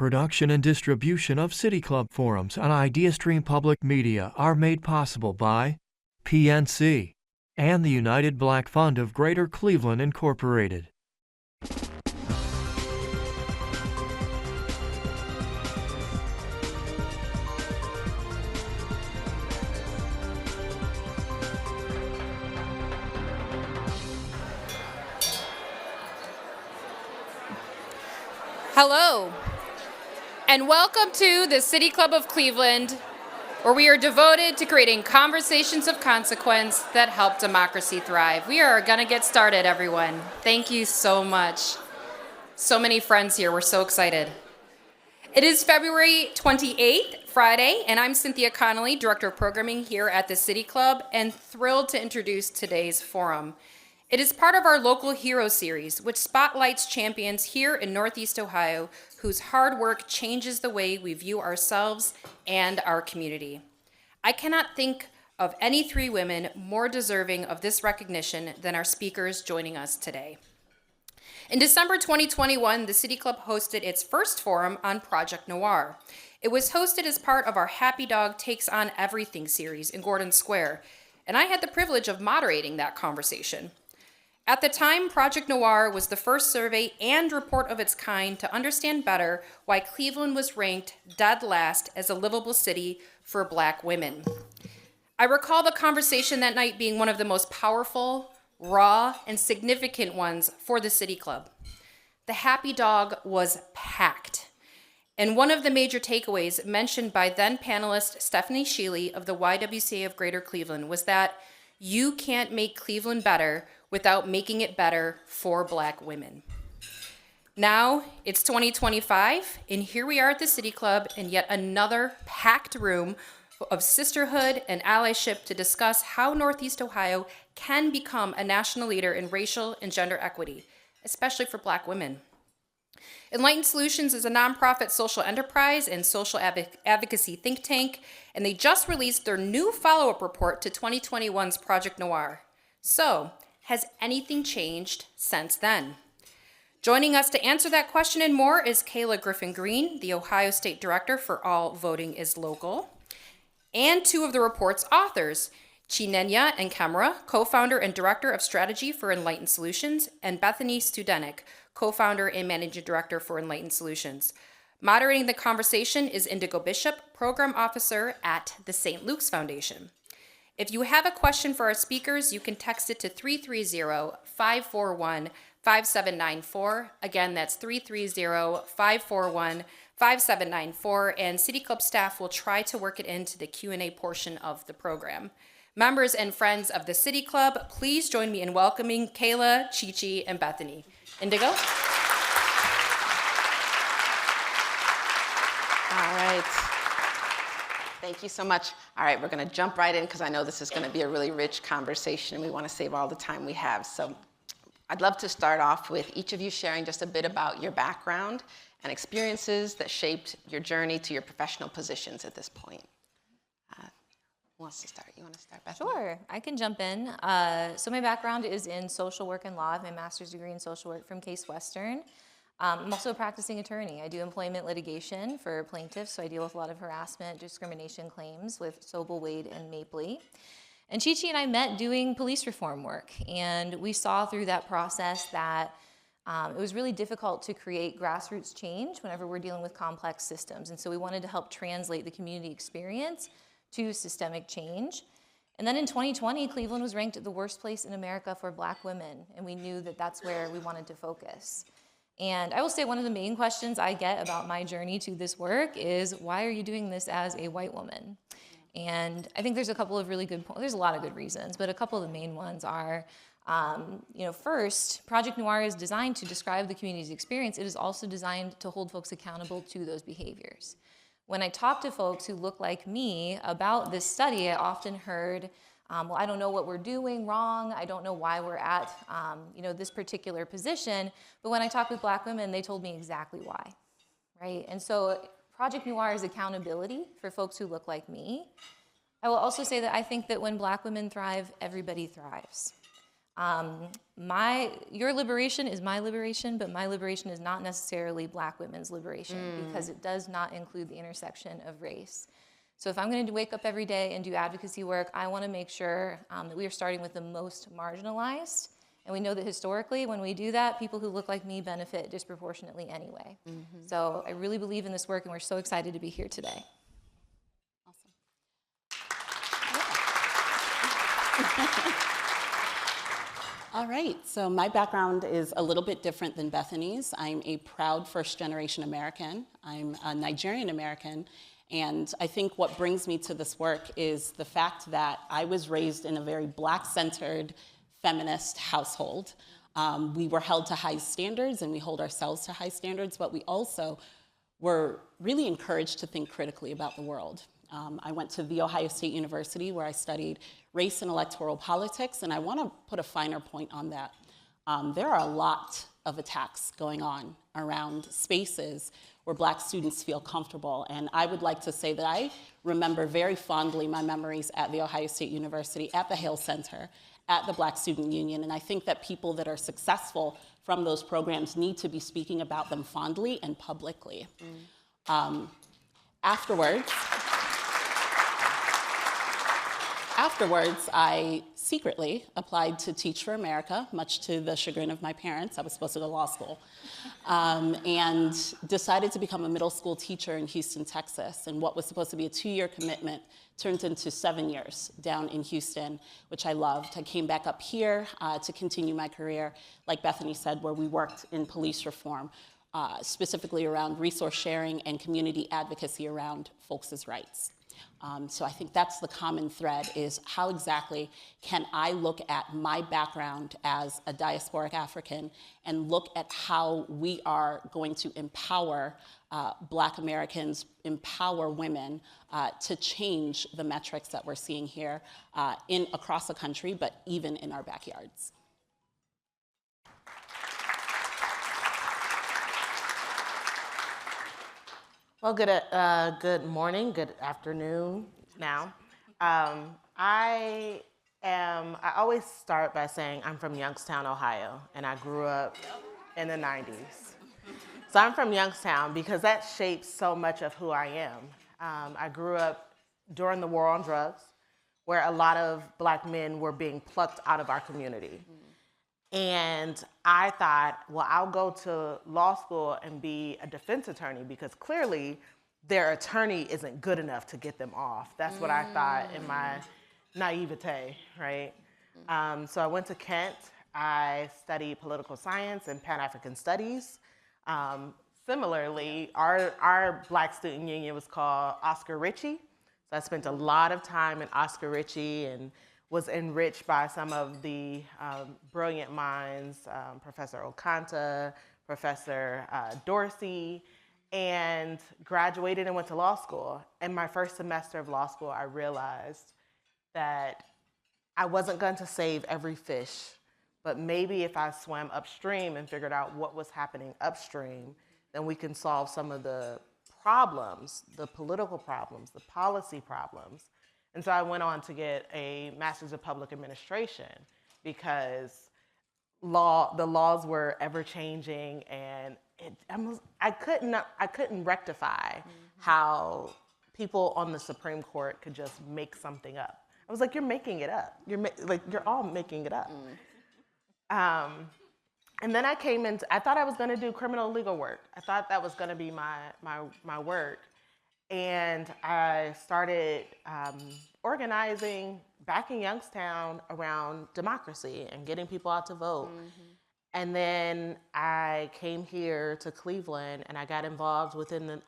Production and distribution of City Club forums on IdeaStream Public Media are made possible by PNC and the United Black Fund of Greater Cleveland, Incorporated. Hello, and welcome to the City Club of Cleveland, where we are devoted to creating conversations of consequence that help democracy thrive. We are going to get started, everyone. Thank you so much. So many friends here. We're so excited. It is February 28th, Friday, and I'm Cynthia Connolly, Director of Programming here at the City Club, and thrilled to introduce today's forum. It is part of our Local Hero series, which spotlights champions here in Northeast Ohio whose hard work changes the way we view ourselves and our community. I cannot think of any three women more deserving of this recognition than our speakers joining us today. In December 2021, the City Club hosted its first forum on Project Noir. It was hosted as part of our Happy Dog Takes on Everything series in Gordon Square, and I had the privilege of moderating that conversation. At the time, Project Noir was the first survey and report of its kind to understand better why Cleveland was ranked dead last as a livable city for Black women. I recall the conversation that night being one of the most powerful, raw, and significant ones for the City Club. The Happy Dog was packed. And one of the major takeaways mentioned by then panelist Stephanie Shealy of the YWCA of Greater Cleveland was that you can't make Cleveland better without making it better for Black women. Now it's 2025, and here we are at the City Club in yet another packed room of sisterhood and allyship to discuss how Northeast Ohio can become a national leader in racial and gender equity, especially for Black women. Enlightened Solutions is a nonprofit social enterprise and social advocacy think tank, and they just released their new follow-up report to 2021's Project Noir. So, has anything changed since then? Joining us to answer that question and more is Kayla Griffin Green, the Ohio State Director for All Voting is Local, and two of the report's authors, Chinenye Nkemere, co-founder and director of strategy for Enlightened Solutions, and Bethany Studenic, co-founder and managing director for Enlightened Solutions. Moderating the conversation is Indigo Bishop, program officer at the St. Luke's Foundation. If you have a question for our speakers, you can text it to 330-541-5794. Again, that's 330-541-5794, and City Club staff will try to work it into the Q&A portion of the program. Members and friends of the City Club, please join me in welcoming Kayla, Chi-Chi, and Bethany. Indigo? All right. Thank you so much. All right, we're going to jump right in because I know this is going to be a really rich conversation and we want to save all the time we have. So I'd love to start off with each of you sharing just a bit about your background and experiences that shaped your journey to your professional positions at this point. Who wants to start? You want to start, Bethany? Sure, I can jump in. So my background is in social work and law. I have my master's degree in social work from Case Western. I'm also a practicing attorney. I do employment litigation for plaintiffs, so I deal with a lot of harassment, discrimination claims with Sobel, Wade, and Mapley. And Chi-Chi and I met doing police reform work, and we saw through that process that it was really difficult to create grassroots change whenever we're dealing with complex systems, and so we wanted to help translate the community experience to systemic change. And then in 2020, Cleveland was ranked the worst place in America for Black women, and we knew that that's where we wanted to focus. And I will say one of the main questions I get about my journey to this work is, why are you doing this as a white woman? And I think there's a couple of really good points. There's a lot of good reasons, but a couple of the main ones are, first, Project Noir is designed to describe the community's experience. It is also designed to hold folks accountable to those behaviors. When I talk to folks who look like me about this study, I often heard, well, I don't know what we're doing wrong. I don't know why we're at, this particular position. But when I talked with Black women, they told me exactly why, right? And so Project Noir is accountability for folks who look like me. I will also say that I think that when Black women thrive, everybody thrives. Your liberation is my liberation, but my liberation is not necessarily Black women's liberation because it does not include the intersection of race. So if I'm going to wake up every day and do advocacy work, I want to make sure that we are starting with the most marginalized. And we know that historically, when we do that, people who look like me benefit disproportionately anyway. So I really believe in this work, and we're so excited to be here today. All right, so my background is a little bit different than Bethany's. I'm a proud first-generation American. I'm a Nigerian American, and I think what brings me to this work is the fact that I was raised in a very Black-centered, feminist household. We were held to high standards, and we hold ourselves to high standards, but we also were really encouraged to think critically about the world. I went to The Ohio State University, where I studied race and electoral politics, and I want to put a finer point on that. There are a lot of attacks going on around spaces where Black students feel comfortable, and I would like to say that I remember very fondly my memories at The Ohio State University, at the Hale Center, at the Black Student Union, and I think that people that are successful from those programs need to be speaking about them fondly and publicly. Afterwards, I secretly applied to Teach for America, much to the chagrin of my parents. I was supposed to go to law school, and decided to become a middle school teacher in Houston, Texas. And what was supposed to be a 2-year commitment turned into 7 years down in Houston, which I loved. I came back up here to continue my career, like Bethany said, where we worked in police reform, specifically around resource sharing and community advocacy around folks' rights. So I think that's the common thread, is how exactly can I look at my background as a diasporic African and look at how we are going to empower Black Americans, empower women to change the metrics that we're seeing here across the country, but even in our backyards. Well, good morning, good afternoon now. I always start by saying I'm from Youngstown, Ohio, and I grew up in the 90s. So I'm from Youngstown because that shapes so much of who I am. I grew up during the war on drugs, where a lot of Black men were being plucked out of our community. And I thought, well, I'll go to law school and be a defense attorney because clearly their attorney isn't good enough to get them off. That's what I thought in my naivete, right? So I went to Kent. I studied political science and Pan-African studies. Similarly, our Black student union was called Oscar Ritchie. So I spent a lot of time in Oscar Ritchie and was enriched by some of the brilliant minds, Professor Okanta, Professor Dorsey, and graduated and went to law school. In my first semester of law school, I realized that I wasn't going to save every fish, but maybe if I swam upstream and figured out what was happening upstream, then we can solve some of the problems, the political problems, the policy problems. And so I went on to get a Master's of Public Administration because the laws were ever changing, and I couldn't rectify how people on the Supreme Court could just make something up. I was like, you're making it up. You're all making it up. And then I thought I was going to do criminal legal work. I thought that was going to be my work. And I started organizing back in Youngstown around democracy and getting people out to vote. And then I came here to Cleveland and I got involved with the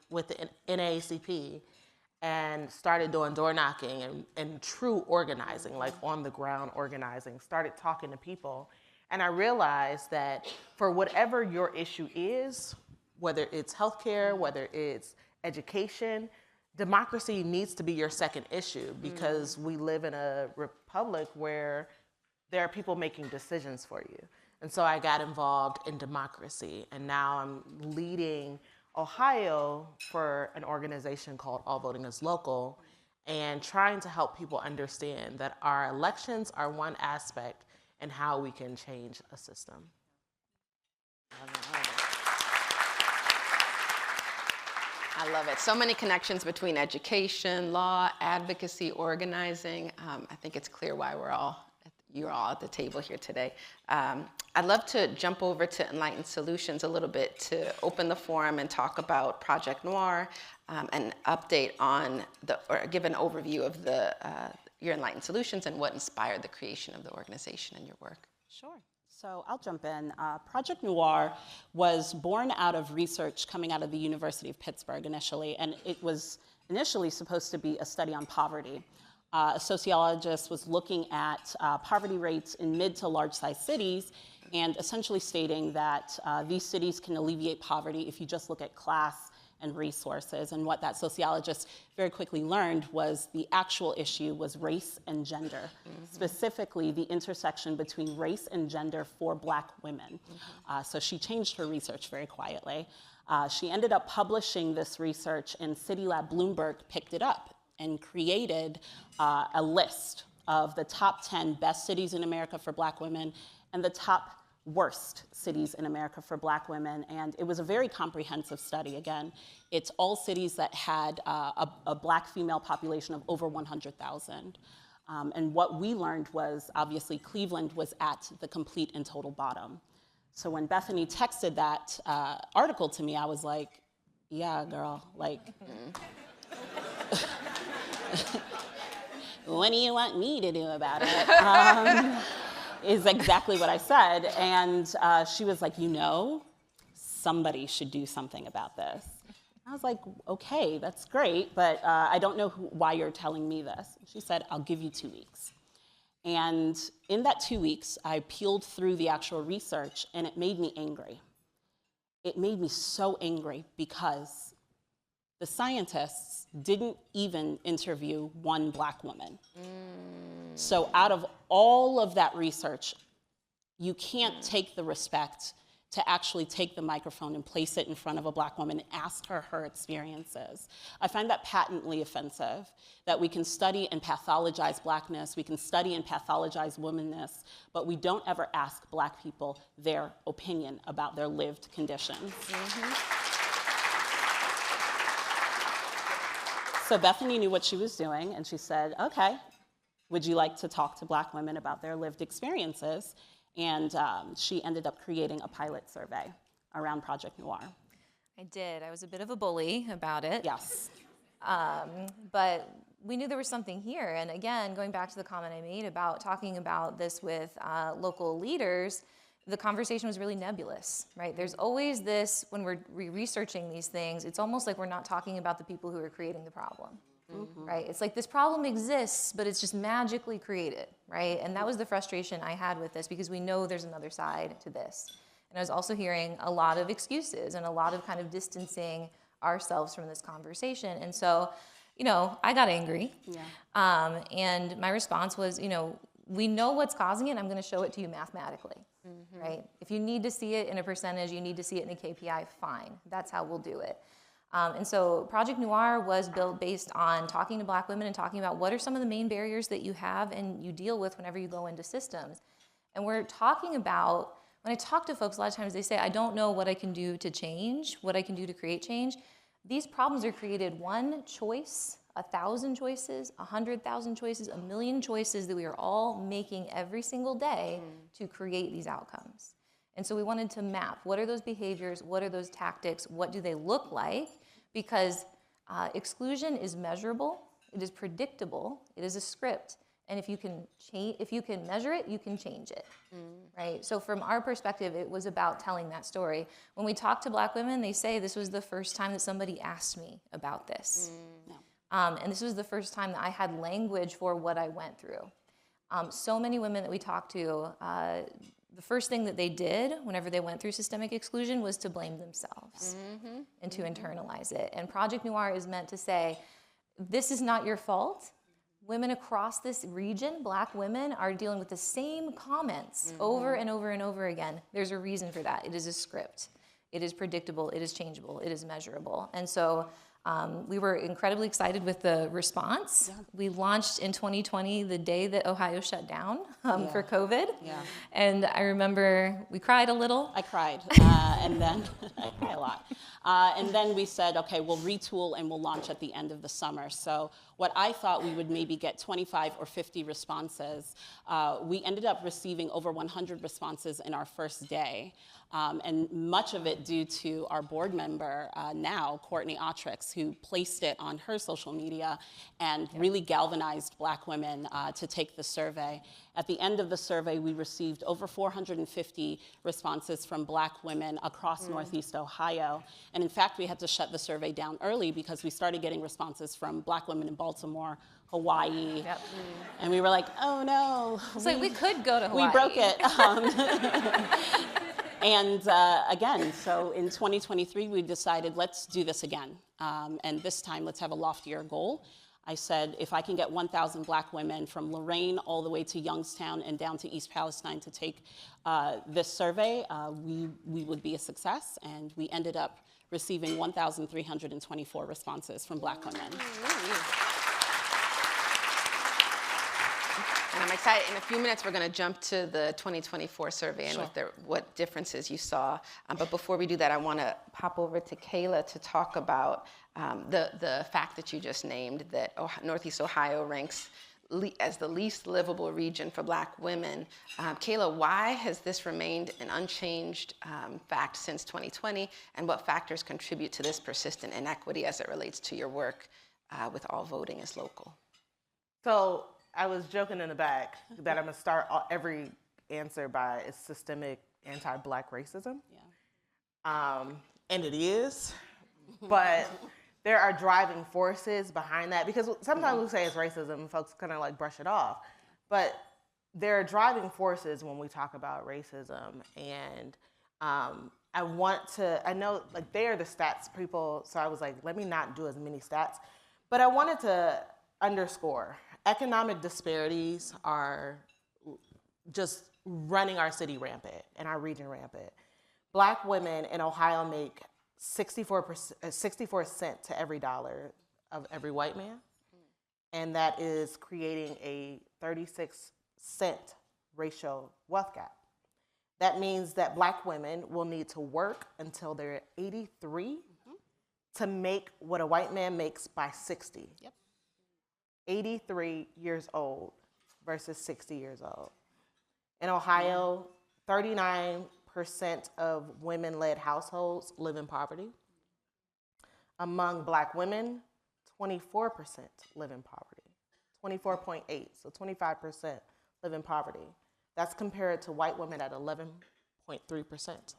NAACP and started doing door knocking and true organizing, like on the ground organizing, started talking to people. And I realized that for whatever your issue is, whether it's healthcare, whether it's education, democracy needs to be your second issue because we live in a republic where there are people making decisions for you. And so I got involved in democracy, and now I'm leading Ohio for an organization called All Voting is Local, and trying to help people understand that our elections are one aspect, and how we can change a system. I love it. So many connections between education, law, advocacy, organizing. I think it's clear why you're all at the table here today. I'd love to jump over to Enlightened Solutions a little bit to open the forum and talk about Project Noir and update on or give an overview of your Enlightened Solutions and what inspired the creation of the organization and your work. Sure. So I'll jump in. Project Noir was born out of research coming out of the University of Pittsburgh initially, and it was initially supposed to be a study on poverty. A sociologist was looking at poverty rates in mid to large-sized cities and essentially stating that these cities can alleviate poverty if you just look at class and resources. And what that sociologist very quickly learned was the actual issue was race and gender, specifically the intersection between race and gender for Black women. So she changed her research very quietly. She ended up publishing this research, and CityLab Bloomberg picked it up and created a list of the top 10 best cities in America for Black women and the top worst cities in America for Black women. And it was a very comprehensive study. Again, it's all cities that had a Black female population of over 100,000. And what we learned was, obviously, Cleveland was at the complete and total bottom. So when Bethany texted that article to me, I was like, yeah, girl, like, what do you want me to do about it? Is exactly what I said. And she was like, somebody should do something about this. I was like, okay, that's great, but I don't know why you're telling me this. She said, I'll give you 2 weeks. And in that 2 weeks, I peeled through the actual research, and it made me angry. It made me so angry because the scientists didn't even interview one Black woman. So out of all of that research, you can't take the respect to actually take the microphone and place it in front of a Black woman and ask her experiences. I find that patently offensive, that we can study and pathologize Blackness, we can study and pathologize womanness, but we don't ever ask Black people their opinion about their lived conditions. So Bethany knew what she was doing, and she said, okay, would you like to talk to Black women about their lived experiences? And she ended up creating a pilot survey around Project Noir. I did. I was a bit of a bully about it. Yes. But we knew there was something here. And again, going back to the comment I made about talking about this with local leaders, the conversation was really nebulous, right? There's always this, when we're researching these things, it's almost like we're not talking about the people who are creating the problem. Right? It's like this problem exists, but it's just magically created, right? And that was the frustration I had with this, because we know there's another side to this. And I was also hearing a lot of excuses and a lot of kind of distancing ourselves from this conversation. And so, I got angry. Yeah. And my response was, we know what's causing it, I'm going to show it to you mathematically, right? If you need to see it in a percentage, you need to see it in a KPI, fine. That's how we'll do it. And so Project Noir was built based on talking to Black women and talking about what are some of the main barriers that you have and you deal with whenever you go into systems. And we're talking about, when I talk to folks, a lot of times they say, I don't know what I can do to change, what I can do to create change. These problems are created one choice, 1,000 choices, 100,000 choices, 1,000,000 choices that we are all making every single day to create these outcomes. And so we wanted to map, what are those behaviors, what are those tactics, what do they look like? Because exclusion is measurable, it is predictable, it is a script, and if you can measure it, you can change it, right? So from our perspective, it was about telling that story. When we talk to Black women, they say this was the first time that somebody asked me about this. And this was the first time that I had language for what I went through. So many women that we talked to, the first thing that they did whenever they went through systemic exclusion was to blame themselves and to internalize it. And Project Noir is meant to say, this is not your fault. Women across this region, Black women, are dealing with the same comments over and over and over again. There's a reason for that. It is a script. It is predictable. It is changeable. It is measurable. And so We were incredibly excited with the response. Yeah. We launched in 2020, the day that Ohio shut down for COVID. Yeah. And I remember we cried a little. I cried, and then I cry a lot. And then we said, okay, we'll retool and we'll launch at the end of the summer. So what I thought we would maybe get 25 or 50 responses, we ended up receiving over 100 responses in our first day. And much of it due to our board member now, Courtney Autrix, who placed it on her social media and really galvanized Black women to take the survey. At the end of the survey, we received over 450 responses from Black women across Northeast Ohio. And in fact, we had to shut the survey down early because we started getting responses from Black women in Baltimore, Hawaii. Yep. And we were like, oh no. It's like we could go to Hawaii. We broke it. And again, so in 2023, we decided, let's do this again. And this time, let's have a loftier goal. I said, if I can get 1,000 Black women from Lorraine all the way to Youngstown and down to East Palestine to take this survey, we would be a success. And we ended up receiving 1,324 responses from Black women. And I'm excited. In a few minutes, we're going to jump to the 2024 survey and what differences you saw. But before we do that, I want to pop over to Kayla to talk about the fact that you just named, that Northeast Ohio ranks as the least livable region for Black women. Kayla, why has this remained an unchanged fact since 2020, and what factors contribute to this persistent inequity as it relates to your work with All Voting is Local? So I was joking in the back that I'm going to start every answer by it's systemic anti-Black racism. Yeah. And it is, but there are driving forces behind that, because sometimes we say it's racism and folks kind of like brush it off, but there are driving forces when we talk about racism. And I know like they are the stats people, so I was like, let me not do as many stats, but I wanted to underscore economic disparities are just running our city rampant and our region rampant. Black women in Ohio make 64 cents to every dollar of every white man. And that is creating a 36-cent racial wealth gap. That means that Black women will need to work until they're 83 to make what a white man makes by 60. Yep. 83 years old versus 60 years old. In Ohio, 39% of women-led households live in poverty. Among Black women, 24% live in poverty. 24.8, so 25% live in poverty. That's compared to white women at 11.3%.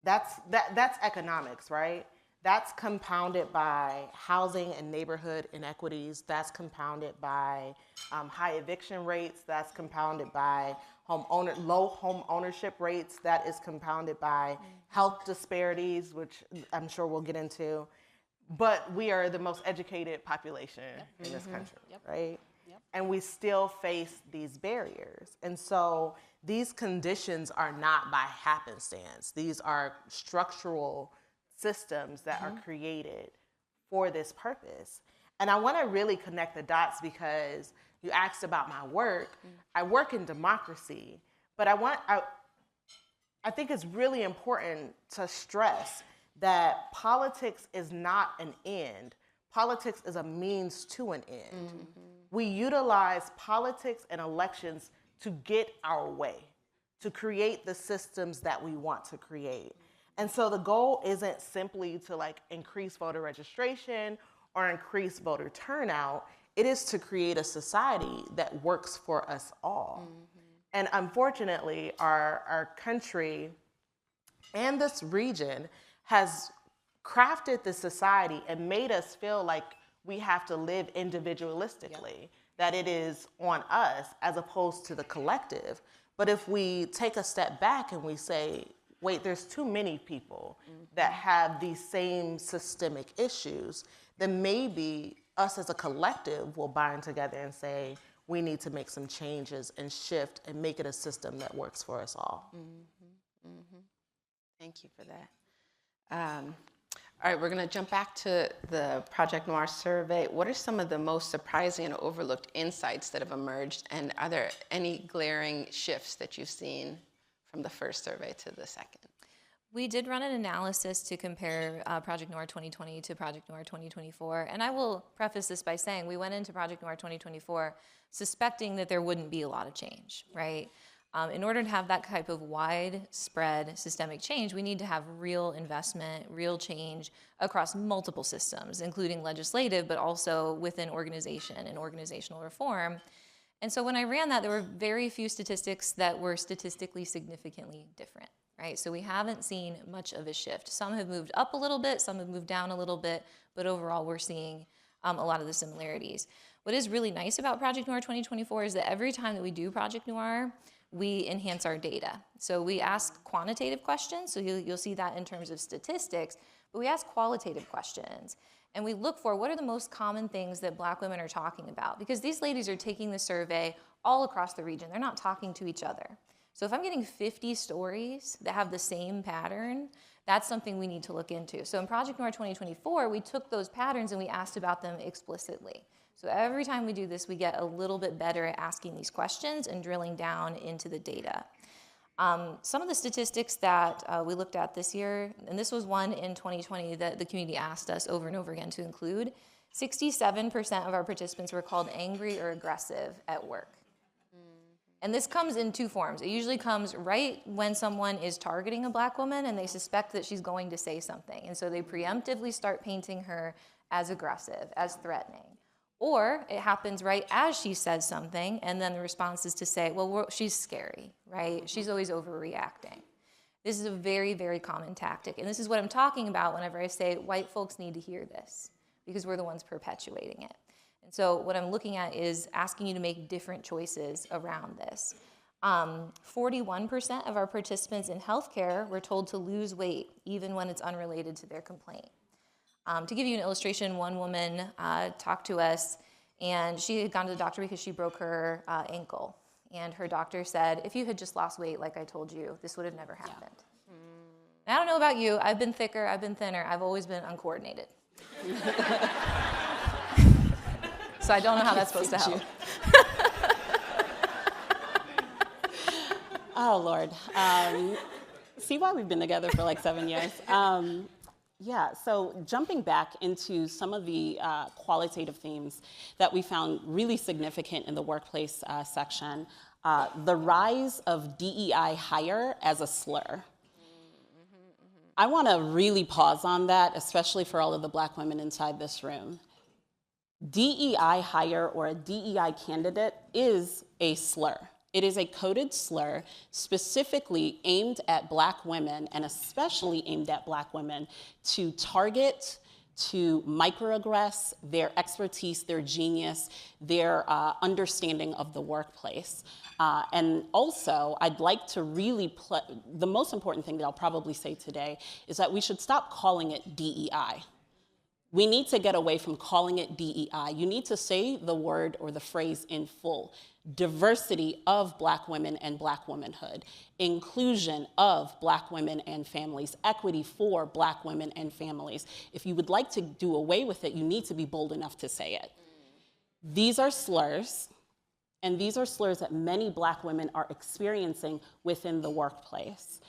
That's economics, right? That's compounded by housing and neighborhood inequities. That's compounded by high eviction rates. That's compounded by low home ownership rates. That is compounded by health disparities, which I'm sure we'll get into. But we are the most educated population in this country, right? Yep. And we still face these barriers. And so these conditions are not by happenstance. These are structural systems that are created for this purpose. And I want to really connect the dots, because you asked about my work. I work in democracy, but I think it's really important to stress that politics is not an end. Politics is a means to an end. We utilize politics and elections to get our way, to create the systems that we want to create. And so the goal isn't simply to like increase voter registration or increase voter turnout. It is to create a society that works for us all. And unfortunately, our country and this region has crafted this society and made us feel like we have to live individualistically, that it is on us as opposed to the collective. But if we take a step back and we say, wait, there's too many people that have these same systemic issues, then maybe us as a collective will bind together and say, we need to make some changes and shift and make it a system that works for us all. Thank you for that. All right, we're going to jump back to the Project Noir survey. What are some of the most surprising and overlooked insights that have emerged? And are there any glaring shifts that you've seen from the first survey to the second? We did run an analysis to compare Project Noir 2020 to Project Noir 2024. And I will preface this by saying we went into Project Noir 2024 suspecting that there wouldn't be a lot of change, right? In order to have that type of widespread systemic change, we need to have real investment, real change across multiple systems, including legislative, but also within organization and organizational reform. And so when I ran that, there were very few statistics that were statistically significantly different, right? So we haven't seen much of a shift. Some have moved up a little bit, some have moved down a little bit, but overall we're seeing a lot of the similarities. What is really nice about Project Noir 2024 is that every time that we do Project Noir, we enhance our data. So we ask quantitative questions, so you'll see that in terms of statistics, but we ask qualitative questions. And we look for what are the most common things that Black women are talking about, because these ladies are taking the survey all across the region. They're not talking to each other. So if I'm getting 50 stories that have the same pattern, that's something we need to look into. So in Project Noir 2024, we took those patterns and we asked about them explicitly. So every time we do this, we get a little bit better at asking these questions and drilling down into the data. Some of the statistics that we looked at this year, and this was one in 2020 that the community asked us over and over again to include, 67% of our participants were called angry or aggressive at work. And this comes in two forms. It usually comes right when someone is targeting a Black woman and they suspect that she's going to say something. And so they preemptively start painting her as aggressive, as threatening. Or it happens right as she says something, and then the response is to say, well, she's scary, right? She's always overreacting. This is a very, very common tactic. And this is what I'm talking about whenever I say white folks need to hear this, because we're the ones perpetuating it. And so what I'm looking at is asking you to make different choices around this. 41% of our participants in healthcare were told to lose weight, even when it's unrelated to their complaint. To give you an illustration, one woman talked to us, and she had gone to the doctor because she broke her ankle. And her doctor said, if you had just lost weight like I told you, this would have never happened. Yeah. And I don't know about you, I've been thicker, I've been thinner, I've always been uncoordinated. So I don't know how that's supposed to help. Oh, Lord. See why we've been together for like 7 years. Yeah, so jumping back into some of the qualitative themes that we found really significant in the workplace section, the rise of DEI hire as a slur. I want to really pause on that, especially for all of the Black women inside this room. DEI hire or a DEI candidate is a slur. It is a coded slur specifically aimed at Black women, and especially aimed at Black women, to target, to microaggress their expertise, their genius, their understanding of the workplace. And also, I'd like to really the most important thing that I'll probably say today is that we should stop calling it DEI. We need to get away from calling it DEI. You need to say the word or the phrase in full. Diversity of Black women and Black womanhood, inclusion of Black women and families, equity for Black women and families. If you would like to do away with it, you need to be bold enough to say it. These are slurs, and these are slurs that many Black women are experiencing within the workplace.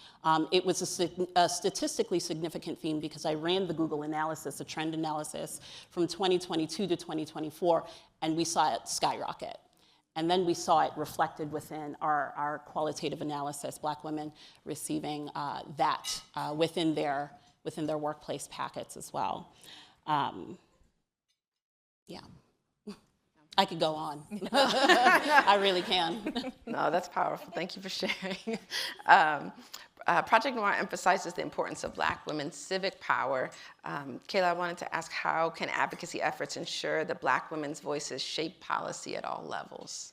It was a statistically significant theme because I ran the Google analysis, a trend analysis from 2022 to 2024, and we saw it skyrocket. And then we saw it reflected within our qualitative analysis, Black women receiving that within their workplace packets as well. Yeah. I could go on. I really can. No, that's powerful. Thank you for sharing. Project Noir emphasizes the importance of Black women's civic power. Kayla, I wanted to ask, how can advocacy efforts ensure that Black women's voices shape policy at all levels?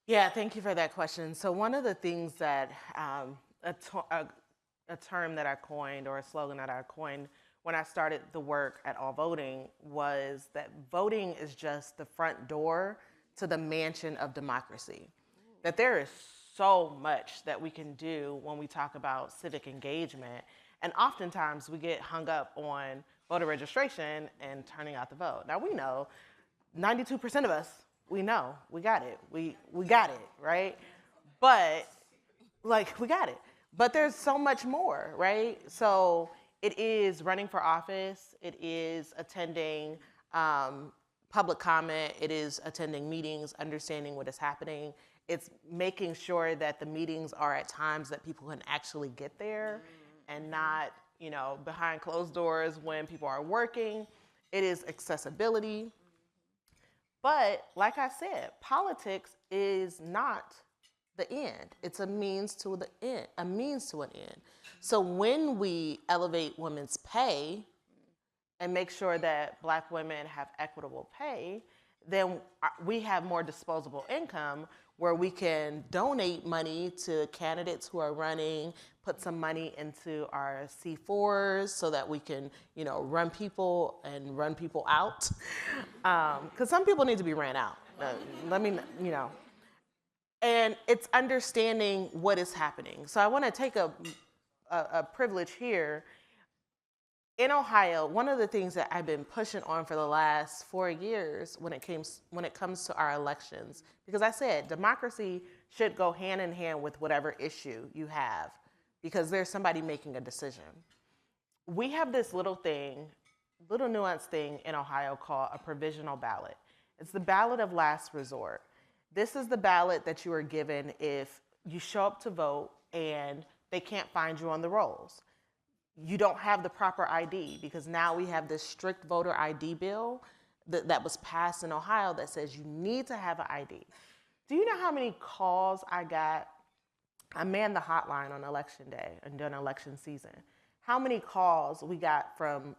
Yeah, thank you for that question. So one of the things that, a term that I coined, or a slogan that I coined when I started the work at All Voting, was that voting is just the front door to the mansion of democracy. That there is so much that we can do when we talk about civic engagement. And oftentimes we get hung up on voter registration and turning out the vote. Now we know 92% of us, we know, we got it. We got it, right? But we got it. But there's so much more, right? So it is running for office. It is attending public comment. It is attending meetings, understanding what is happening. It's making sure that the meetings are at times that people can actually get there and not, behind closed doors when people are working. It is accessibility. But like I said, politics is not the end. It's a means to an end. So when we elevate women's pay and make sure that Black women have equitable pay, then we have more disposable income where we can donate money to candidates who are running, put some money into our C4s so that we can, run people out. Because some people need to be ran out. And it's understanding what is happening. So I want to take a privilege here. In Ohio, one of the things that I've been pushing on for the last 4 years when it comes to our elections, because I said democracy should go hand in hand with whatever issue you have, because there's somebody making a decision. We have this little nuanced thing in Ohio called a provisional ballot. It's the ballot of last resort. This is the ballot that you are given if you show up to vote and they can't find you on the rolls. You don't have the proper ID, because now we have this strict voter ID bill that was passed in Ohio that says you need to have an ID. Do you know how many calls I got? I manned the hotline on election day and during election season. How many calls we got from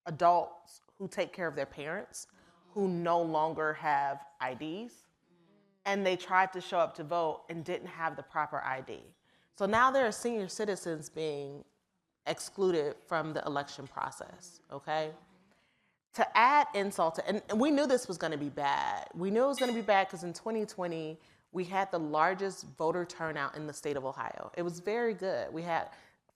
adults who take care of their parents who no longer have IDs, and they tried to show up to vote and didn't have the proper ID. So now there are senior citizens being excluded from the election process, okay? To add insult to, and we knew this was gonna be bad. We knew it was gonna be bad because in 2020, we had the largest voter turnout in the state of Ohio. It was very good. We had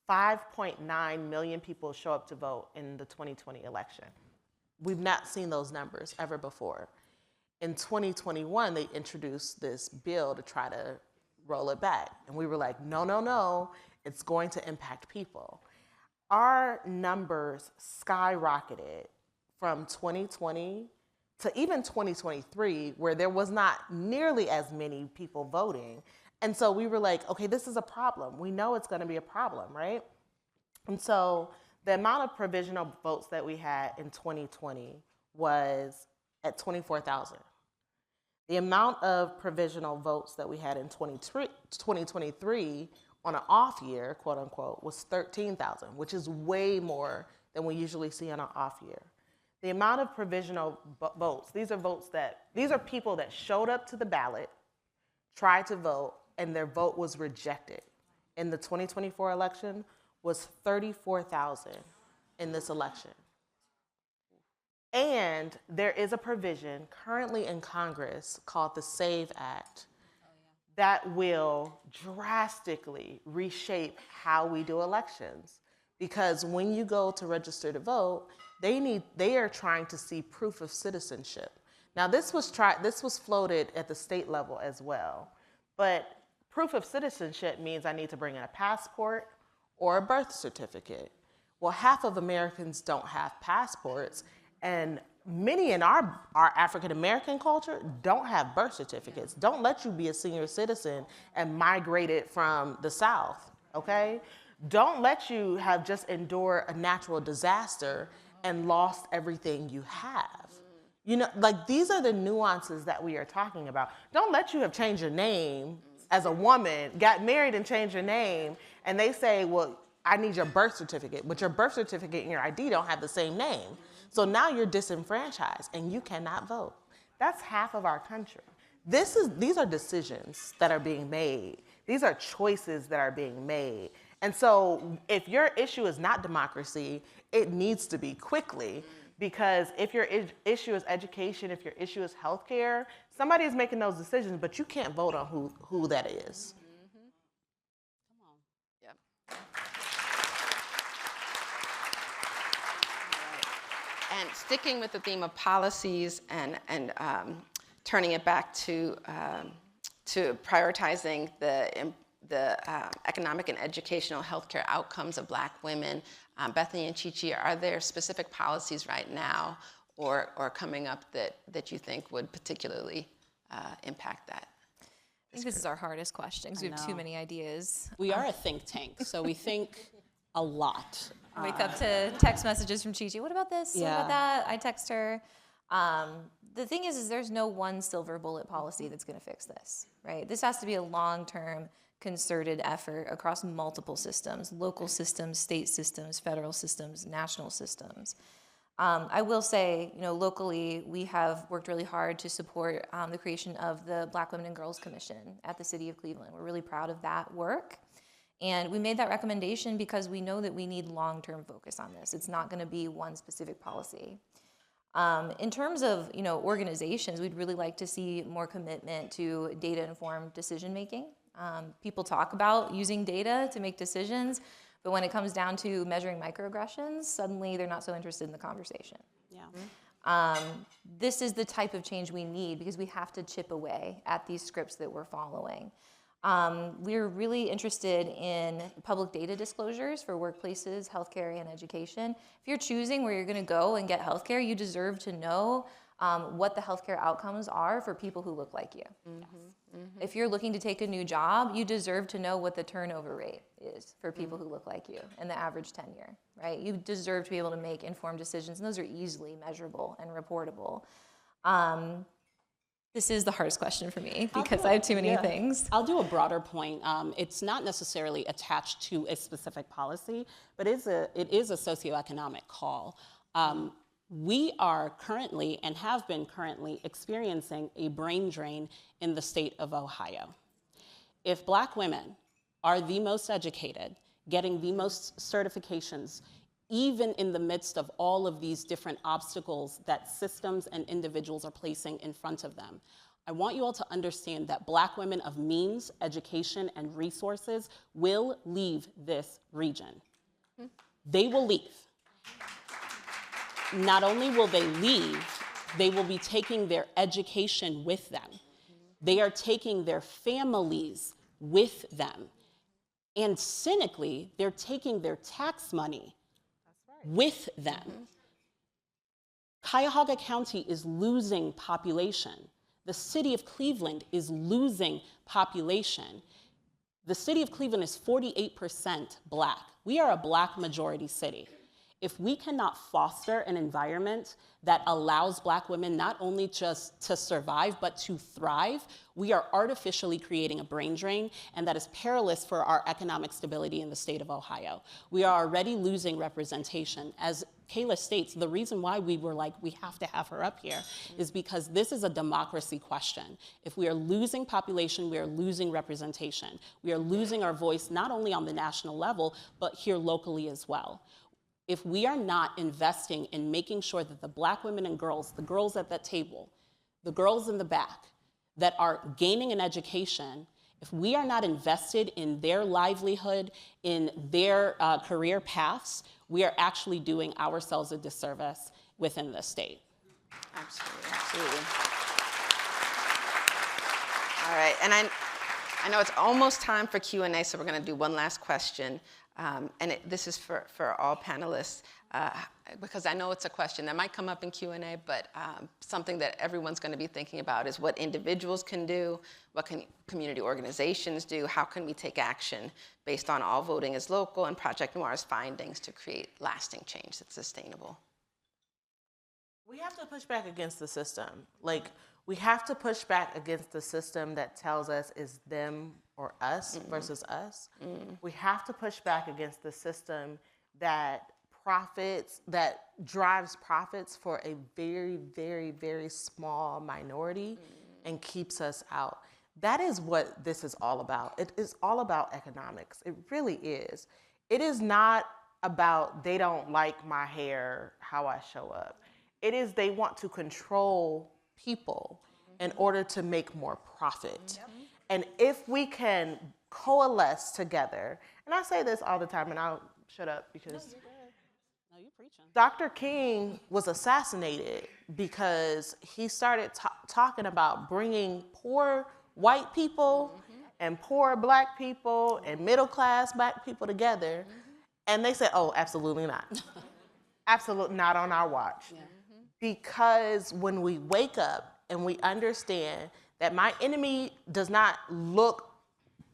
5.9 million people show up to vote in the 2020 election. We've not seen those numbers ever before. In 2021, they introduced this bill to try to roll it back. And we were like, no, it's going to impact people. Our numbers skyrocketed from 2020 to even 2023, where there was not nearly as many people voting. And so we were like, okay, this is a problem. We know it's gonna be a problem, right? And so the amount of provisional votes that we had in 2020 was at 24,000. The amount of provisional votes that we had in 2023 on an off year, quote unquote, was 13,000, which is way more than we usually see on an off year. The amount of provisional votes, these are people that showed up to the ballot, tried to vote, and their vote was rejected. In the 2024 election was 34,000 in this election. And there is a provision currently in Congress called the SAVE Act that will drastically reshape how we do elections. Because when you go to register to vote, they are trying to see proof of citizenship. Now this was floated at the state level as well. But proof of citizenship means I need to bring in a passport or a birth certificate. Well, half of Americans don't have passports, and many in our African-American culture don't have birth certificates. Don't let you be a senior citizen and migrated from the South, okay? Don't let you have just endured a natural disaster and lost everything you have. You know, like these are the nuances that we are talking about. Don't let you have changed your name as a woman, got married and changed your name, and they say, well, I need your birth certificate, but your birth certificate and your ID don't have the same name. So now you're disenfranchised and you cannot vote. That's half of our country. These are decisions that are being made. These are choices that are being made. And so if your issue is not democracy, it needs to be quickly, because if your issue is education, if your issue is healthcare, somebody is making those decisions, but you can't vote on who that is. Mm-hmm. Come on. Yep. And sticking with the theme of policies and turning it back to prioritizing the economic and educational healthcare outcomes of Black women, Bethany and Chi-Chi, are there specific policies right now or coming up that you think would particularly impact that? I think this is our hardest question because we have too many ideas. We are a think tank, so we think a lot. I wake up to text messages from Chi-Chi. What about this? What about that? I text her. The thing is there's no one silver bullet policy that's going to fix this, right? This has to be a long-term concerted effort across multiple systems, local systems, state systems, federal systems, national systems. I will say, locally, we have worked really hard to support the creation of the Black Women and Girls Commission at the City of Cleveland. We're really proud of that work. And we made that recommendation because we know that we need long-term focus on this. It's not going to be one specific policy. In terms of organizations, we'd really like to see more commitment to data-informed decision-making. People talk about using data to make decisions, but when it comes down to measuring microaggressions, suddenly they're not so interested in the conversation. Yeah. This is the type of change we need because we have to chip away at these scripts that we're following. We're really interested in public data disclosures for workplaces, healthcare, and education. If you're choosing where you're going to go and get healthcare, you deserve to know what the healthcare outcomes are for people who look like you. If you're looking to take a new job, you deserve to know what the turnover rate is for people who look like you and the average tenure, right? You deserve to be able to make informed decisions, and those are easily measurable and reportable. This is the hardest question for me because I have too many things. I'll do a broader point. It's not necessarily attached to a specific policy, but it is a socioeconomic call. We are currently and have been currently experiencing a brain drain in the state of Ohio. If Black women are the most educated, getting the most certifications, even in the midst of all of these different obstacles that systems and individuals are placing in front of them, I want you all to understand that Black women of means, education, and resources will leave this region. They will leave. Not only will they leave, they will be taking their education with them. They are taking their families with them. And cynically, they're taking their tax money with them. Cuyahoga County is losing population. The city of Cleveland is losing population. The city of Cleveland is 48% Black. We are a Black majority city. If we cannot foster an environment that allows Black women not only just to survive, but to thrive, we are artificially creating a brain drain, and that is perilous for our economic stability in the state of Ohio. We are already losing representation. As Kayla states, the reason why we were like, we have to have her up here is because this is a democracy question. If we are losing population, we are losing representation. We are losing our voice not only on the national level, but here locally as well. If we are not investing in making sure that the Black women and girls, the girls at that table, the girls in the back that are gaining an education, if we are not invested in their livelihood, in their career paths, we are actually doing ourselves a disservice within the state. Absolutely, absolutely. All right, and I know it's almost time for Q&A, so we're going to do one last question. This is for all panelists, because I know it's a question that might come up in Q&A, but something that everyone's going to be thinking about is what individuals can do, what can community organizations do, how can we take action based on All Voting is Local and Project Noir's findings to create lasting change that's sustainable. We have to push back against the system. We have to push back against the system that tells us is them or us versus us. We have to push back against the system that drives profits for a very, very, very small minority and keeps us out. That is what this is all about. It is all about economics. It really is. It is not about they don't like my hair, how I show up. It is they want to control people in order to make more profit. And if we can coalesce together, and I say this all the time, and I'll shut up because you preaching. Dr. King was assassinated because he started talking about bringing poor white people and poor black people and middle-class black people together. And they said, oh, absolutely not. Absolutely not on our watch. Yeah. Because when we wake up and we understand that my enemy does not look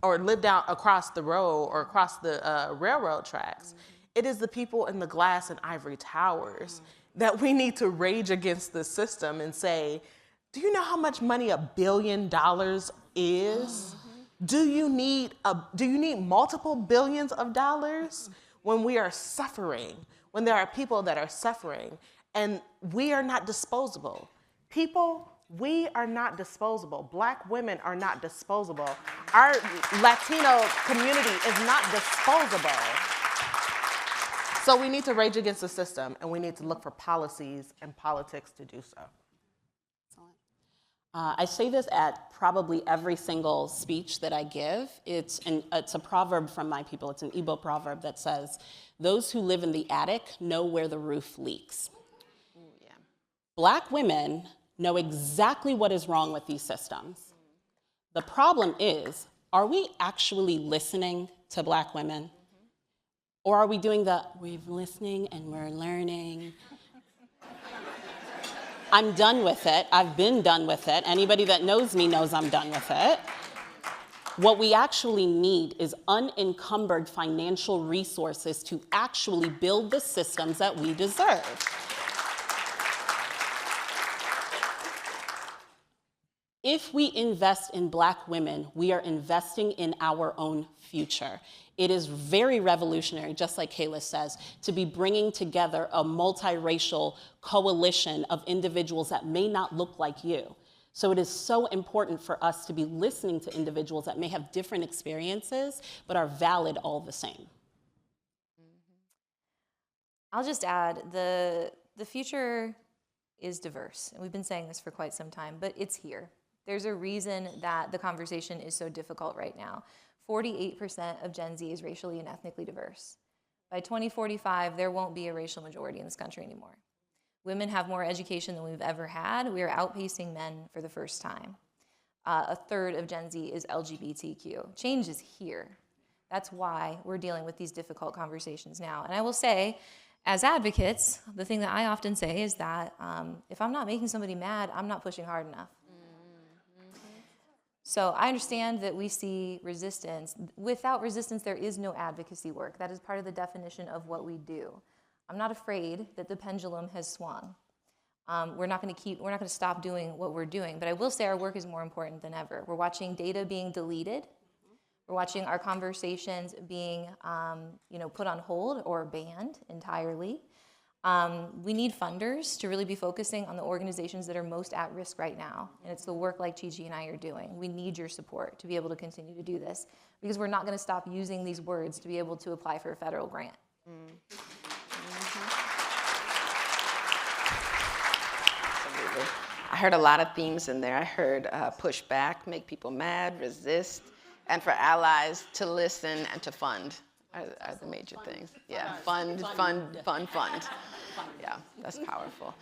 or live down across the road or across the railroad tracks, it is the people in the glass and ivory towers that we need to rage against the system and say, do you know how much money $1 billion is? Do you need multiple billions of dollars when we are suffering, when there are people that are suffering, and we are not disposable? People, we are not disposable. Black women are not disposable. Our Latino community is not disposable. So we need to rage against the system, and we need to look for policies and politics to do so. I say this at probably every single speech that I give. It's a proverb from my people. It's an Igbo proverb that says, those who live in the attic know where the roof leaks. Ooh, yeah. Black women know exactly what is wrong with these systems. The problem is, are we actually listening to Black women? Or are we doing we're listening and we're learning? I'm done with it. I've been done with it. Anybody that knows me knows I'm done with it. What we actually need is unencumbered financial resources to actually build the systems that we deserve. If we invest in Black women, we are investing in our own future. It is very revolutionary, just like Kayla says, to be bringing together a multiracial coalition of individuals that may not look like you. So it is so important for us to be listening to individuals that may have different experiences, but are valid all the same. I'll just add, the future is diverse, and we've been saying this for quite some time, but it's here. There's a reason that the conversation is so difficult right now. 48% of Gen Z is racially and ethnically diverse. By 2045, there won't be a racial majority in this country anymore. Women have more education than we've ever had. We are outpacing men for the first time. A third of Gen Z is LGBTQ. Change is here. That's why we're dealing with these difficult conversations now. And I will say, as advocates, the thing that I often say is that if I'm not making somebody mad, I'm not pushing hard enough. So I understand that we see resistance. Without resistance, there is no advocacy work. That is part of the definition of what we do. I'm not afraid that the pendulum has swung. We're not going to stop doing what we're doing. But I will say our work is more important than ever. We're watching data being deleted. We're watching our conversations being, put on hold or banned entirely. We need funders to really be focusing on the organizations that are most at risk right now. And it's the work like Chi and I are doing. We need your support to be able to continue to do this, because we're not going to stop using these words to be able to apply for a federal grant. Absolutely. I heard a lot of themes in there. I heard push back, make people mad, resist, and for allies to listen and to fund. Are the major things. Yeah, fund. Yeah, that's powerful.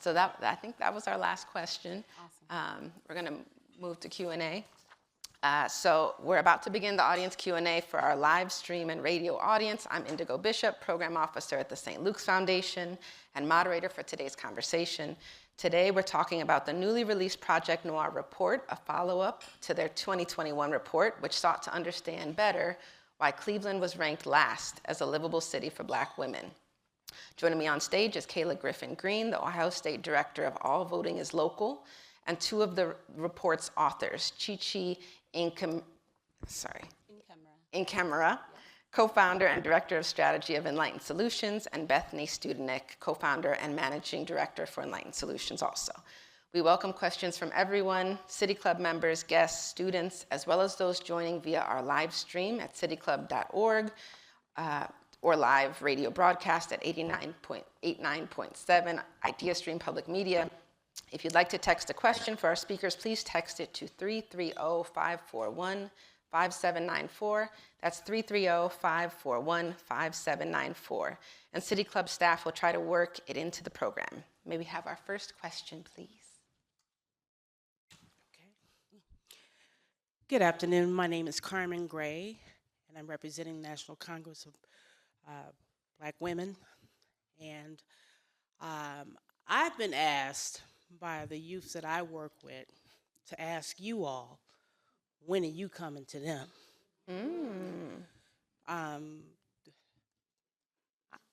So I think that was our last question. Awesome. We're going to move to Q&A. So we're about to begin the audience Q&A for our live stream and radio audience. I'm Indigo Bishop, Program Officer at the St. Luke's Foundation and moderator for today's conversation. Today we're talking about the newly released Project Noir report, a follow-up to their 2021 report, which sought to understand better why Cleveland was ranked last as a livable city for Black women. Joining me on stage is Kayla Griffin Green, the Ohio State Director of All Voting is Local, and two of the report's authors, Chinenye Nkemere, co-founder and Director of Strategy of Enlightened Solutions, and Bethany Studenic, co-founder and Managing Director for Enlightened Solutions also. We welcome questions from everyone, City Club members, guests, students, as well as those joining via our live stream at cityclub.org or live radio broadcast at 89.7 IdeaStream Public Media. If you'd like to text a question for our speakers, please text it to 330-541-5685. 5794. That's 330-541-5794. And City Club staff will try to work it into the program. May we have our first question, please? Good afternoon. My name is Carmen Gray, and I'm representing National Congress of Black Women. And I've been asked by the youth that I work with to ask you all, when are you coming to them?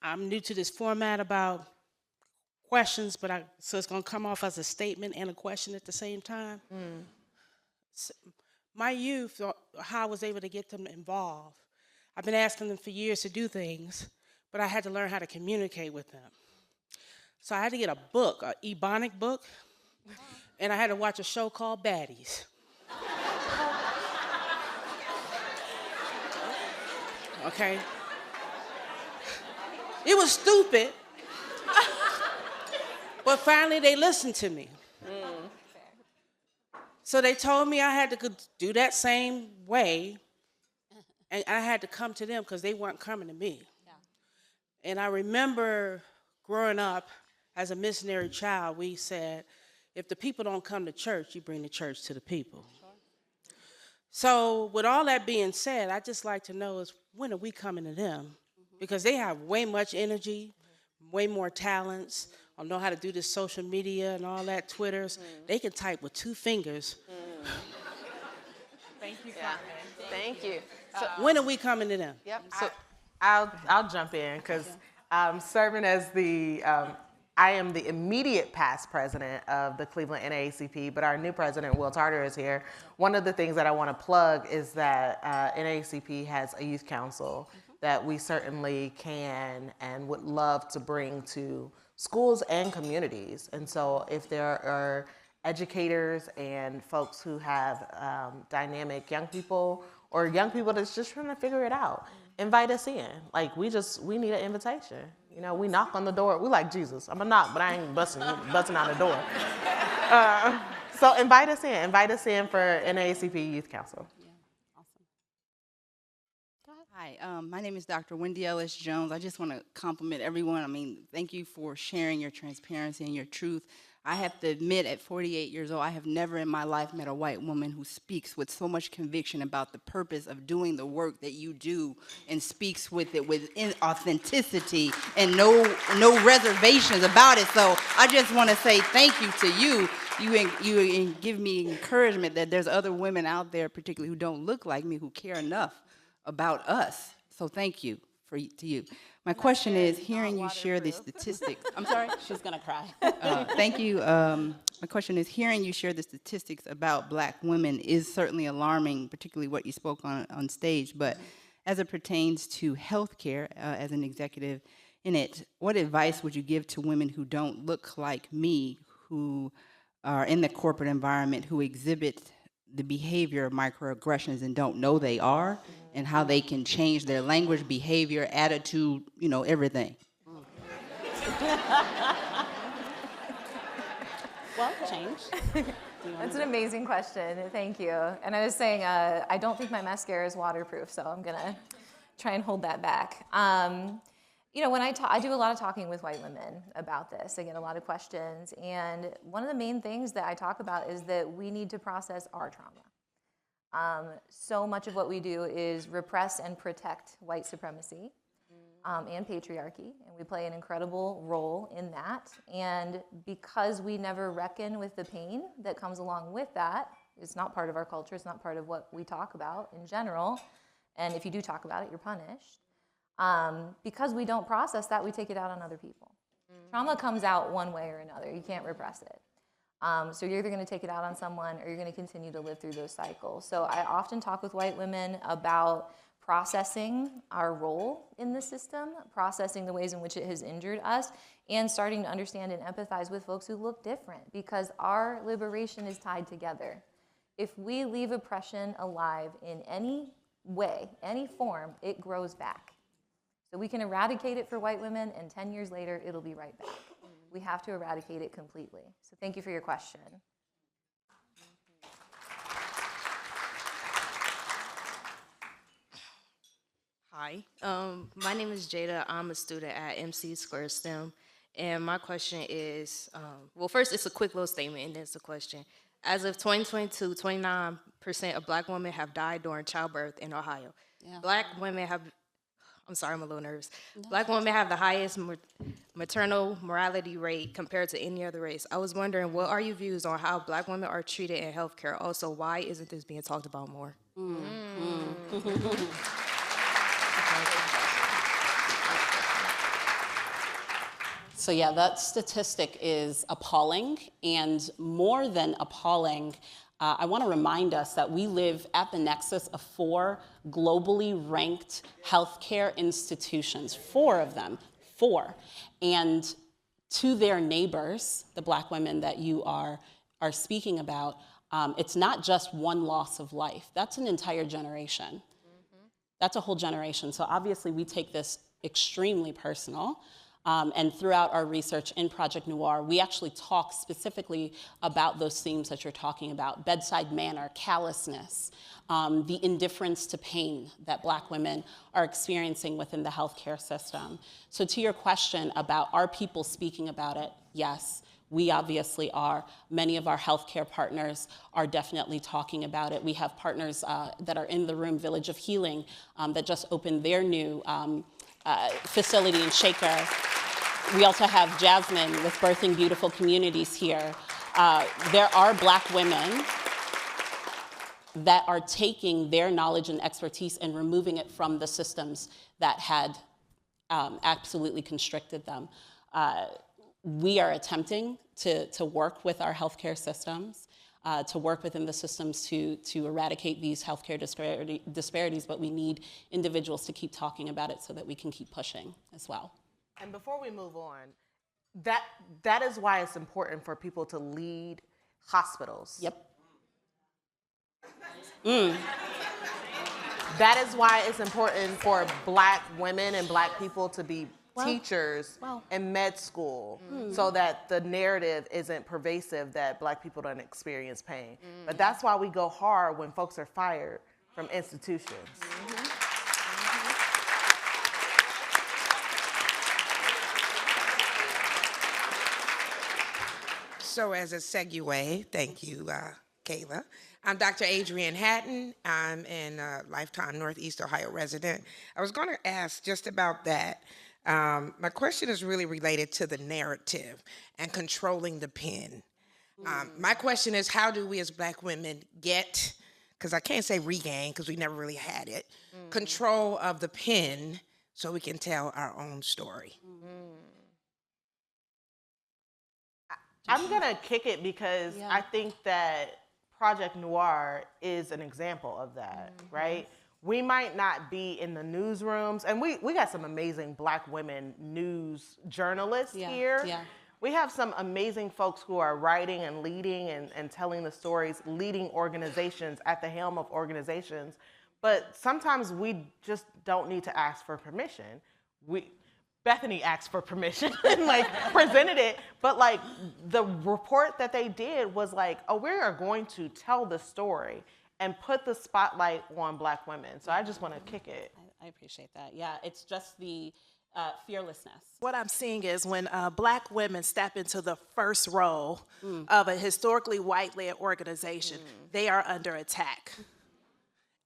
I'm new to this format about questions, so it's going to come off as a statement and a question at the same time. So, my youth, how I was able to get them involved, I've been asking them for years to do things, but I had to learn how to communicate with them. So I had to get a book, an Ebonic book, and I had to watch a show called Baddies. Okay? It was stupid, but finally they listened to me. So they told me I had to do that same way, and I had to come to them because they weren't coming to me. Yeah. And I remember growing up as a missionary child, we said, if the people don't come to church, you bring the church to the people. Sure. So with all that being said, I'd just like to know is when are we coming to them? Because they have way much energy, way more talents. I know how to do this social media and all that, Twitters. They can type with 2 fingers. Thank you, Yeah. Carmen. Thank you. So when are we coming to them? Yep. So I'll jump in because serving as I am the immediate past president of the Cleveland NAACP, but our new president, Will Tarter, is here. One of the things that I want to plug is that NAACP has a youth council that we certainly can and would love to bring to schools and communities. And so if there are educators and folks who have dynamic young people or young people that's just trying to figure it out, invite us in. Like we need an invitation. You know, we knock on the door. We like Jesus. I'm gonna knock, but I ain't busting on the door. So invite us in. Invite us in for NAACP Youth Council. Hi, my name is Dr. Wendy Ellis Jones. I just want to compliment everyone. I mean, thank you for sharing your transparency and your truth. I have to admit, at 48 years old, I have never in my life met a white woman who speaks with so much conviction about the purpose of doing the work that you do and speaks with it with authenticity and no reservations about it. So I just want to say thank you to you. You give me encouragement that there's other women out there, particularly who don't look like me, who care enough about us. So thank you to you. My question is, hearing you share these statistics. I'm sorry? She's gonna cry. Thank you. My question is, hearing you share the statistics about Black women is certainly alarming, particularly what you spoke on stage, but as it pertains to healthcare, as an executive in it, what advice would you give to women who don't look like me, who are in the corporate environment, who exhibit the behavior of microaggressions and don't know they are, and how they can change their language, behavior, attitude, everything? Well, change. That's an amazing question. Thank you. And I was saying, I don't think my mascara is waterproof, so I'm going to try and hold that back. When I do a lot of talking with white women about this. I get a lot of questions. And one of the main things that I talk about is that we need to process our trauma. So much of what we do is repress and protect white supremacy and patriarchy, and we play an incredible role in that. And because we never reckon with the pain that comes along with that, it's not part of our culture, it's not part of what we talk about in general, and if you do talk about it, you're punished. Because we don't process that, we take it out on other people. Trauma comes out one way or another, you can't repress it. So you're either going to take it out on someone or you're going to continue to live through those cycles. So I often talk with white women about processing our role in the system, processing the ways in which it has injured us, and starting to understand and empathize with folks who look different, because our liberation is tied together. If we leave oppression alive in any way, any form, it grows back. So we can eradicate it for white women, and 10 years later, it'll be right back. We have to eradicate it completely. So thank you for your question. Hi, my name is Jada. I'm a student at MC Square STEM. And my question is, well, first it's a quick little statement and then it's a question. As of 2022, 29% of Black women have died during childbirth in Ohio. Yeah. Black women have, I'm sorry, I'm a little nervous. Black women have the highest maternal mortality rate compared to any other race. I was wondering, what are your views on how Black women are treated in healthcare? Also, why isn't this being talked about more? So yeah, that statistic is appalling, and more than appalling, I want to remind us that we live at the nexus of 4 globally ranked healthcare institutions, 4 of them, 4. And to their neighbors, the Black women that you are speaking about, it's not just one loss of life. That's an entire generation. That's a whole generation. So obviously we take this extremely personal. And throughout our research in Project Noir, we actually talk specifically about those themes that you're talking about: bedside manner, callousness, the indifference to pain that Black women are experiencing within the healthcare system. So to your question about are people speaking about it, yes, we obviously are. Many of our healthcare partners are definitely talking about it. We have partners that are in the room, Village of Healing, that just opened their new facility in Shaker. We also have Jasmine with Birthing Beautiful Communities here. There are Black women that are taking their knowledge and expertise and removing it from the systems that had absolutely constricted them. We are attempting to work with our healthcare systems, to work within the systems to eradicate these healthcare disparities, but we need individuals to keep talking about it so that we can keep pushing as well. And before we move on, that is why it's important for people to lead hospitals. Yep. That is why it's important for Black women and Black people to be teachers in med school, so that the narrative isn't pervasive that Black people don't experience pain. But that's why we go hard when folks are fired from institutions. So as a segue, thank you, Kayla. I'm Dr. Adrienne Hatton. I'm in lifetime Northeast Ohio resident. I was going to ask just about that. My question is really related to the narrative and controlling the pen. My question is, how do we as Black women get, because I can't say regain because we never really had it, control of the pen so we can tell our own story? I'm gonna kick it because I think that Project Noir is an example of that, right? We might not be in the newsrooms, and we got some amazing Black women news journalists here. We have some amazing folks who are writing and leading and telling the stories, leading organizations, at the helm of organizations. But sometimes we just don't need to ask for permission. Bethany asked for permission and presented it, but the report that they did was oh, we are going to tell the story and put the spotlight on Black women. So I just want to kick it. I appreciate that. Yeah, it's just the fearlessness. What I'm seeing is when Black women step into the first role of a historically white-led organization, they are under attack.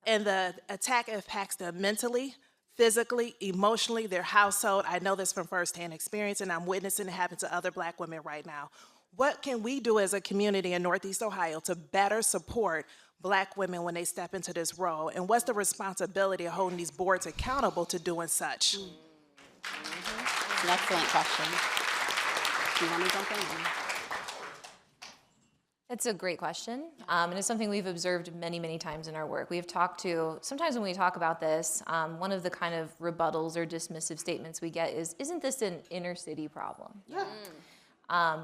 And the attack impacts them mentally, physically, emotionally, their household. I know this from firsthand experience, and I'm witnessing it happen to other Black women right now. What can we do as a community in Northeast Ohio to better support Black women when they step into this role? And what's the responsibility of holding these boards accountable to doing such? It's an excellent question. Do you want to jump in? It's a great question, and it's something we've observed many, many times in our work. We've talked to, sometimes when we talk about this, one of the kind of rebuttals or dismissive statements we get is, isn't this an inner city problem? Yeah.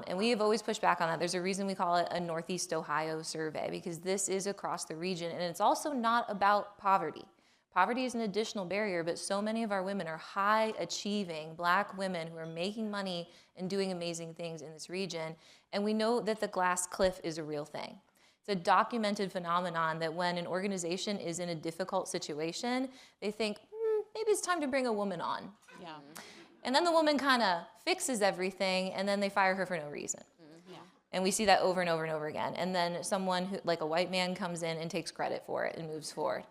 And we have always pushed back on that. There's a reason we call it a Northeast Ohio survey, because this is across the region, and it's also not about poverty. Poverty is an additional barrier, but so many of our women are high-achieving Black women who are making money and doing amazing things in this region. And we know that the glass cliff is a real thing. It's a documented phenomenon that when an organization is in a difficult situation, they think, maybe it's time to bring a woman on. Yeah. And then the woman kind of fixes everything, and then they fire her for no reason. Yeah. And we see that over and over and over again. And then someone, who, like a white man, comes in and takes credit for it and moves forward.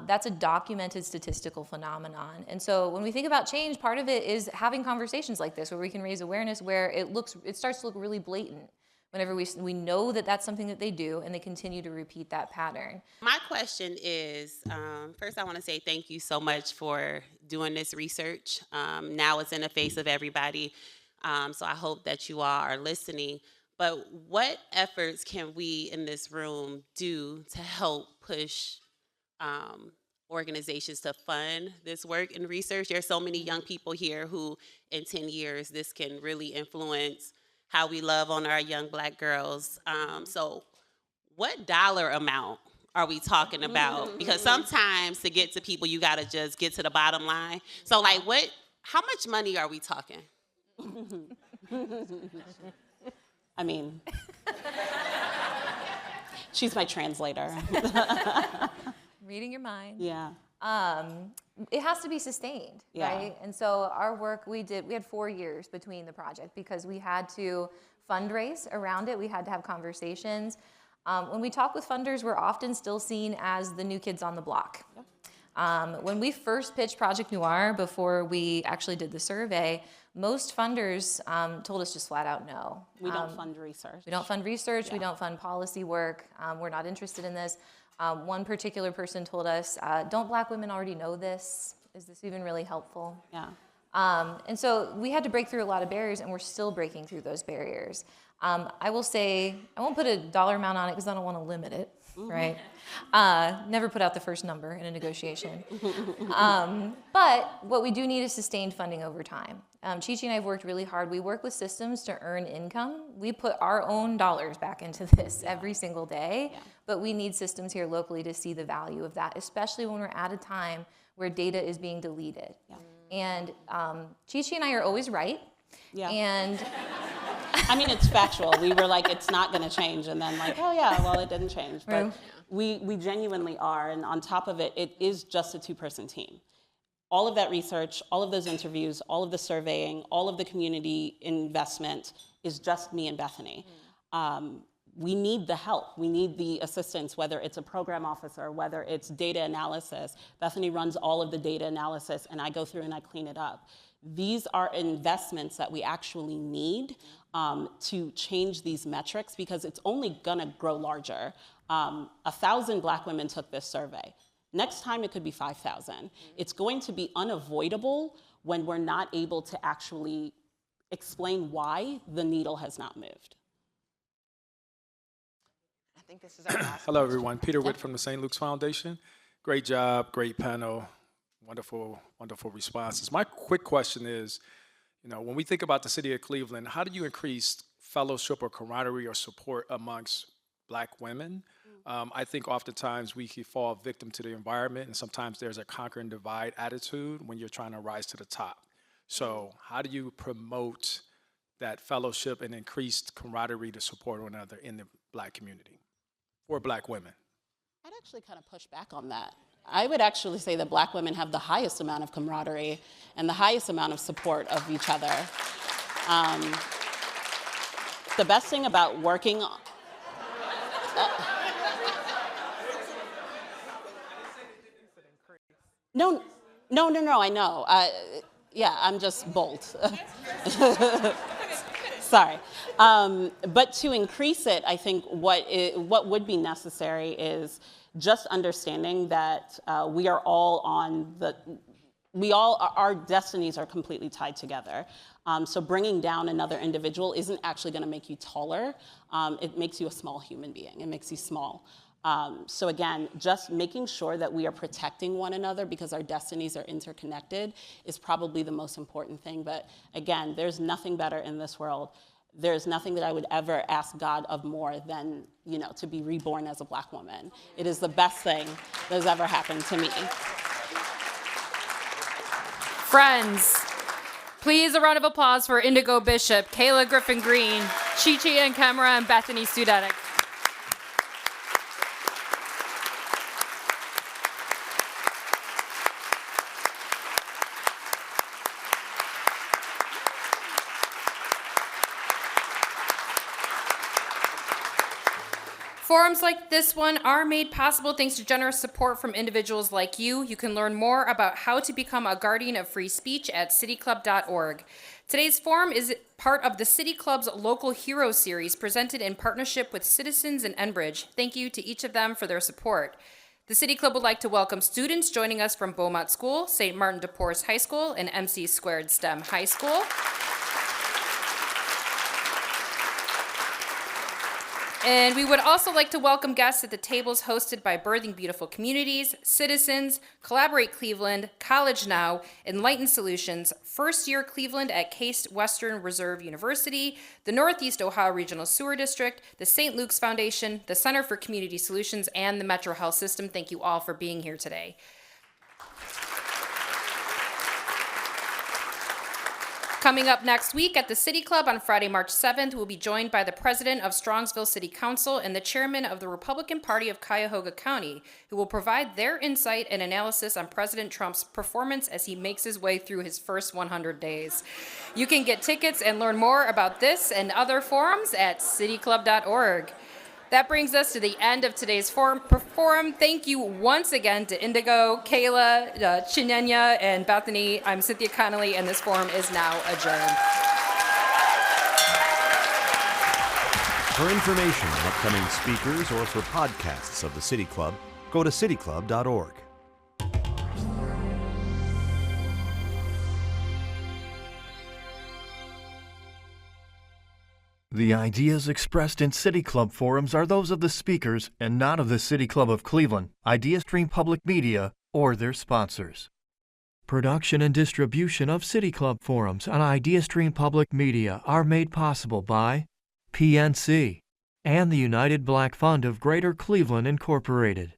That's a documented statistical phenomenon. And so when we think about change, part of it is having conversations like this where we can raise awareness, where it starts to look really blatant whenever we know that that's something that they do and they continue to repeat that pattern. My question is, first I want to say thank you so much for doing this research. Now it's in the face of everybody, so I hope that you all are listening. But what efforts can we in this room do to help push organizations to fund this work and research? There's so many young people here who in 10 years this can really influence how we love on our young Black girls. So what dollar amount are we talking about? Because sometimes to get to people, you gotta just get to the bottom line. So like how much money are we talking? I mean, she's my translator. Reading your mind. Yeah. It has to be sustained, right? And so our work, we had 4 years between the project because we had to fundraise around it. We had to have conversations. When we talk with funders, we're often still seen as the new kids on the block. Yep. When we first pitched Project Noir, before we actually did the survey, most funders told us just flat out no. We don't fund research. We don't fund research. We don't fund policy work. We're not interested in this. One particular person told us, don't Black women already know this? Is this even really helpful? Yeah. And so we had to break through a lot of barriers, and we're still breaking through those barriers. I will say, I won't put a dollar amount on it because I don't want to limit it, right? Never put out the first number in a negotiation. But what we do need is sustained funding over time. Chi-Chi and I have worked really hard. We work with systems to earn income. We put our own dollars back into this every single day, but we need systems here locally to see the value of that, especially when we're at a time where data is being deleted. Yeah. And Chi-Chi and I are always right. Yeah. And I mean, it's factual. We were like, it's not going to change. And then like, oh yeah, well, it didn't change. But we genuinely are. And on top of it, it is just a 2-person team. All of that research, all of those interviews, all of the surveying, all of the community investment is just me and Bethany. We need the help. We need the assistance, whether it's a program officer, whether it's data analysis. Bethany runs all of the data analysis, and I go through and I clean it up. These are investments that we actually need to change these metrics, because it's only gonna grow larger. 1,000 Black women took this survey. Next time it could be 5,000. It's going to be unavoidable when we're not able to actually explain why the needle has not moved. I think this is our last Hello, everyone. Peter Witt from the St. Luke's Foundation. Great job, great panel, wonderful, wonderful responses. My quick question is, when we think about the city of Cleveland, how do you increase fellowship or camaraderie or support amongst Black women? I think oftentimes we can fall victim to the environment, and sometimes there's a conquer and divide attitude when you're trying to rise to the top. So how do you promote that fellowship and increased camaraderie to support one another in the Black community for Black women? I'd actually kind of push back on that. I would actually say that Black women have the highest amount of camaraderie and the highest amount of support of each other. The best thing about working No, I know. Yeah, I'm just bold. Sorry. But to increase it, I think what would be necessary is just understanding that we are all our destinies are completely tied together. So bringing down another individual isn't actually going to make you taller. It makes you a small human being. It makes you small. So again, just making sure that we are protecting one another because our destinies are interconnected is probably the most important thing. But again, there's nothing better in this world. There's nothing that I would ever ask God of more than, to be reborn as a Black woman. It is the best thing that has ever happened to me. Friends, please a round of applause for Indigo Bishop, Kayla Griffin Green, Chinenye Nkemere, and Bethany Studenic. Forums like this one are made possible thanks to generous support from individuals like you. You can learn more about how to become a guardian of free speech at cityclub.org. Today's forum is part of the City Club's Local Hero Series presented in partnership with Citizens and Enbridge. Thank you to each of them for their support. The City Club would like to welcome students joining us from Beaumont School, St. Martin de Porres High School, and MC Squared STEM High School. And we would also like to welcome guests at the tables hosted by Birthing Beautiful Communities, Citizens, Collaborate Cleveland, College Now, Enlightened Solutions, First Year Cleveland at Case Western Reserve University, the Northeast Ohio Regional Sewer District, the St. Luke's Foundation, the Center for Community Solutions, and the Metro Health System. Thank you all for being here today. Coming up next week at the City Club on Friday, March 7th, we'll be joined by the president of Strongsville City Council and the chairman of the Republican Party of Cuyahoga County, who will provide their insight and analysis on President Trump's performance as he makes his way through his first 100 days. You can get tickets and learn more about this and other forums at cityclub.org. That brings us to the end of today's forum. Thank you once again to Indigo, Kayla, Chinenye, and Bethany. I'm Cynthia Connolly, and this forum is now adjourned. For information on upcoming speakers or for podcasts of the City Club, go to cityclub.org. The ideas expressed in City Club forums are those of the speakers and not of the City Club of Cleveland, IdeaStream Public Media, or their sponsors. Production and distribution of City Club forums on IdeaStream Public Media are made possible by PNC and the United Black Fund of Greater Cleveland, Incorporated.